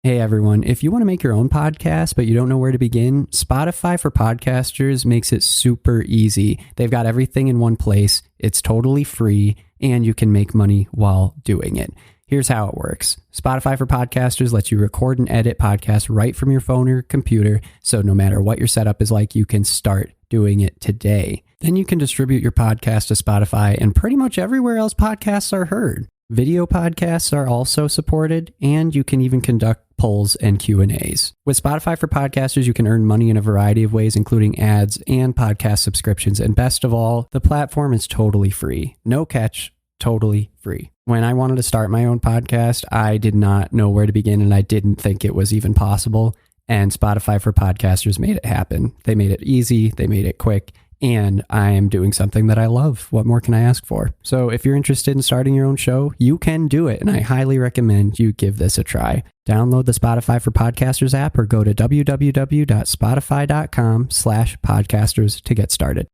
Hey everyone, if you want to make your own podcast but you don't know where to begin, Spotify for Podcasters makes it super easy. They've got everything in one place, it's totally free, and you can make money while doing it. Here's how it works. Spotify for Podcasters lets you record and edit podcasts right from your phone or computer, so no matter what your setup is like, you can start doing it today. Then you can distribute your podcast to Spotify and pretty much everywhere else podcasts are heard. Video podcasts are also supported, and you can even conduct polls and Q&As. With Spotify for Podcasters, you can earn money in a variety of ways, including ads and podcast subscriptions. And best of all, the platform is totally free. No catch, totally free. When I wanted to start my own podcast, I did not know where to begin, and I didn't think it was even possible. And Spotify for Podcasters made it happen. They made it easy, they made it quick, and I am doing something that I love. What more can I ask for? So if you're interested in starting your own show, you can do it, and I highly recommend you give this a try. Download the Spotify for Podcasters app or go to www.spotify.com/podcasters to get started.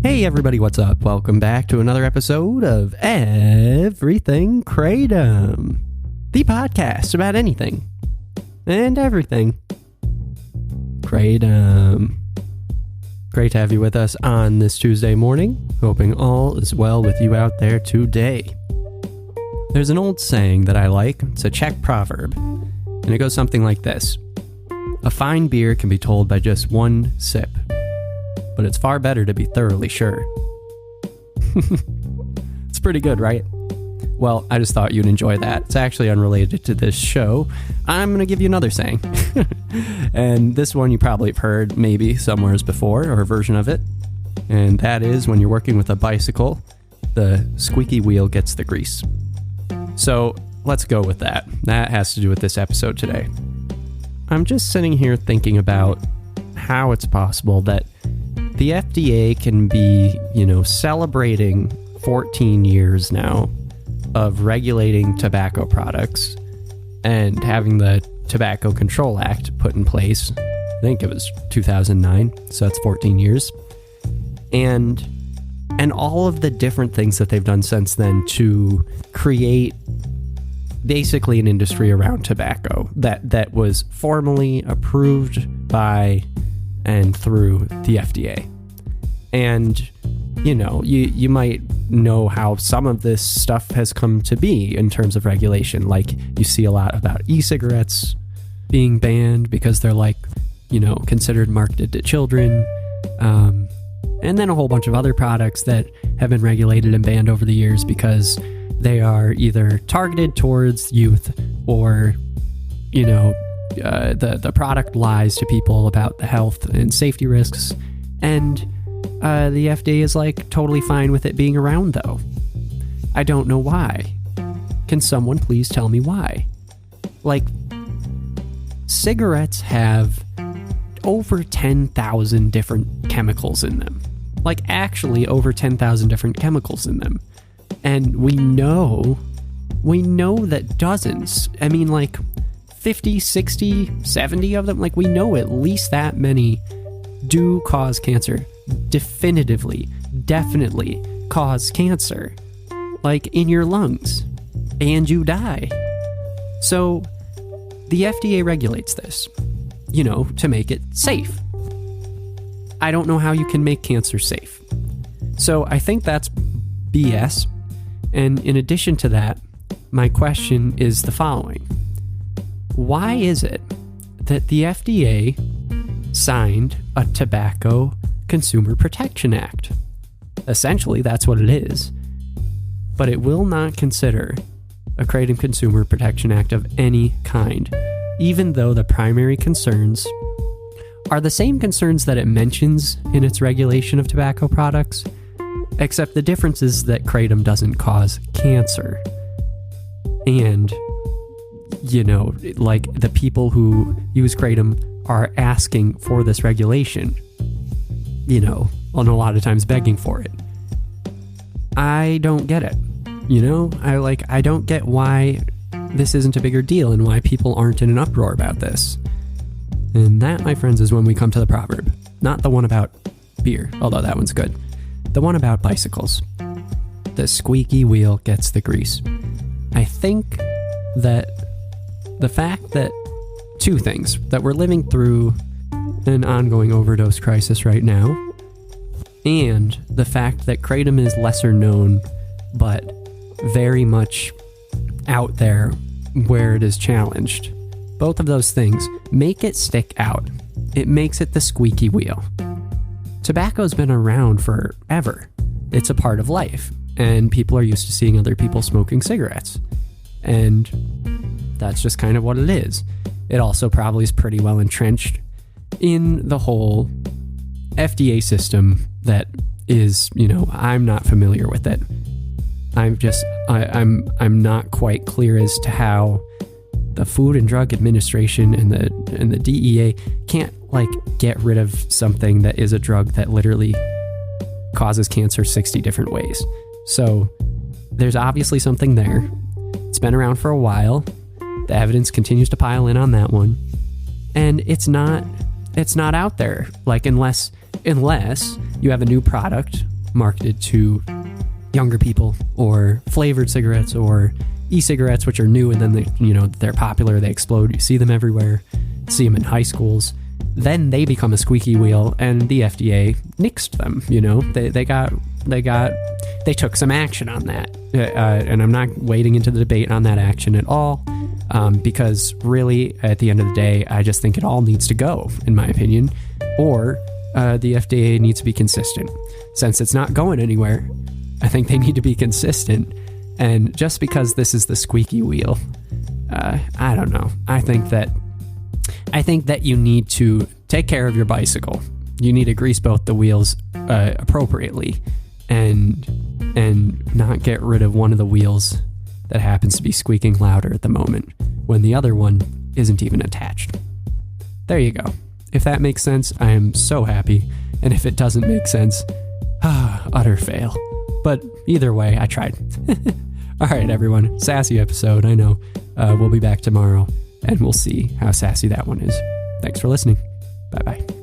Hey everybody, what's up? Welcome back to another episode of Everything Kratom, the podcast about anything and everything Kratom. Great to have you with us on this Tuesday morning. Hoping all is well with you out there today. There's an old saying that I like. It's a Czech proverb, and it goes something like this. A fine beer can be told by just one sip, but it's far better to be thoroughly sure. It's pretty good, right? Well, I just thought you'd enjoy that. It's actually unrelated to this show. I'm going to give you another saying. And this one you probably have heard maybe somewheres before, or a version of it. And that is, when you're working with a bicycle, the squeaky wheel gets the grease. So let's go with that. That has to do with this episode today. I'm just sitting here thinking about how it's possible that the FDA can be, celebrating 14 years now of regulating tobacco products and having the Tobacco Control Act put in place. I think it was 2009, so that's 14 years. And all of the different things that they've done since then to create basically an industry around tobacco that was formally approved by and through the FDA. And, you might know how some of this stuff has come to be in terms of regulation. Like, you see a lot about e-cigarettes being banned because they're considered marketed to children. And then a whole bunch of other products that have been regulated and banned over the years because they are either targeted towards youth or, the product lies to people about the health and safety risks. And the FDA is totally fine with it being around, though. I don't know why. Can someone please tell me why? Cigarettes have over 10,000 different chemicals in them. Actually over 10,000 different chemicals in them. And we know that dozens, 50, 60, 70 of them, we know at least that many do cause cancer. Definitely cause cancer. In your lungs. And you die. So the FDA regulates this, to make it safe. I don't know how you can make cancer safe. So I think that's BS. And in addition to that, my question is the following. Why is it that the FDA signed a Tobacco Consumer Protection Act? Essentially, that's what it is. But it will not consider a Kratom Consumer Protection Act of any kind, even though the primary concerns are the same concerns that it mentions in its regulation of tobacco products, except the difference is that Kratom doesn't cause cancer. And, the people who use Kratom are asking for this regulation, and a lot of times begging for it. I don't get it. I don't get why this isn't a bigger deal and why people aren't in an uproar about this. And that, my friends, is when we come to the proverb. Not the one about beer, although that one's good. The one about bicycles. the squeaky wheel gets the grease. I think that the fact that two things, that we're living through an ongoing overdose crisis right now, and the fact that kratom is lesser known, but very much out there where it is challenged. Both of those things make it stick out. It makes it the squeaky wheel. Tobacco's been around forever. It's a part of life, and people are used to seeing other people smoking cigarettes. And that's just kind of what it is. It also probably is pretty well entrenched in the whole FDA system that is, I'm not familiar with it. I'm not quite clear as to how the Food and Drug Administration and the DEA can't get rid of something that is a drug that literally causes cancer 60 different ways. So there's obviously something there. It's been around for a while. The evidence continues to pile in on that one. And it's not out there. Unless you have a new product marketed to younger people, or flavored cigarettes, or e-cigarettes, which are new and then they're popular, they explode, you see them everywhere, see them in high schools, then they become a squeaky wheel, and the FDA nixed them. They took some action on that, and I'm not wading into the debate on that action at all, because really, at the end of the day, I just think it all needs to go, in my opinion, or the FDA needs to be consistent. Since it's not going anywhere, I think they need to be consistent. And just because this is the squeaky wheel, I don't know. I think that you need to take care of your bicycle. You need to grease both the wheels appropriately, and not get rid of one of the wheels that happens to be squeaking louder at the moment when the other one isn't even attached. There you go. If that makes sense, I am so happy. And if it doesn't make sense, utter fail. But either way, I tried. All right, everyone. Sassy episode, I know. We'll be back tomorrow, and we'll see how sassy that one is. Thanks for listening. Bye-bye.